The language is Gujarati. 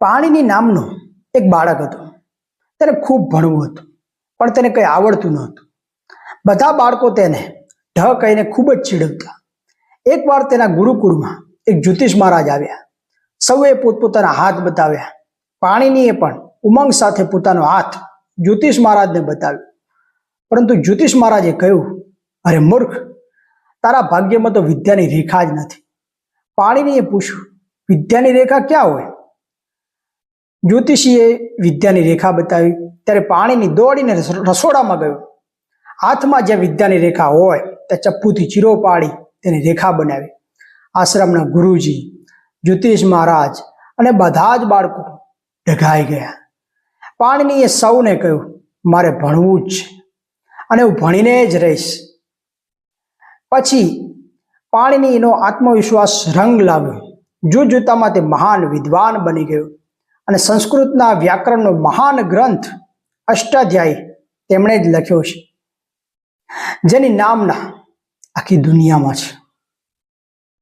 પાણીની નામનું એક બાળક હતું. તેને ખૂબ ભણવું હતું, પણ તેને કંઈ આવડતું નહોતું. બધા બાળકો તેને ઢ કહીને ખૂબ જ ચીડવતા. એકવાર તેના ગુરુકુળમાં એક જ્યોતિષ મહારાજ આવ્યા. સૌએ પોતપોતાના હાથ બતાવ્યા. પાણીનીએ પણ ઉમંગ સાથે પોતાનો હાથ જ્યોતિષ મહારાજને બતાવ્યો. પરંતુ જ્યોતિષ મહારાજે કહ્યું, અરે મૂર્ખ, તારા ભાગ્યમાં તો વિદ્યાની રેખા જ નથી. પાણીનીએ પૂછ્યું, વિદ્યાની રેખા ક્યાં હોય? જ્યોતિષીએ વિદ્યાની રેખા બતાવી ત્યારે પાણીની દોડીને રસોડામાં ગયો. હાથમાં જ્યાં વિદ્યાની રેખા હોય ત્યાં ચપ્પુથી ચીરો પાડી તેની રેખા બનાવી. આશ્રમના ગુરુજી, જ્યોતિષ મહારાજ અને બધા જ બાળકો ડઘાઈ ગયા. પાણીનીએ સૌને કહ્યું, મારે ભણવું જ છે અને હું ભણીને જ રહીશ. પછી પાણીનીનો આત્મવિશ્વાસ રંગ લાવ્યો. જોતજોતામાં તે મહાન વિદ્વાન બની ગયો અને સંસ્કૃતના વ્યાકરણનો મહાન ગ્રંથ અષ્ટાધ્યાયી તેમણે જ લખ્યો છે, જેની નામના આખી દુનિયામાં છે.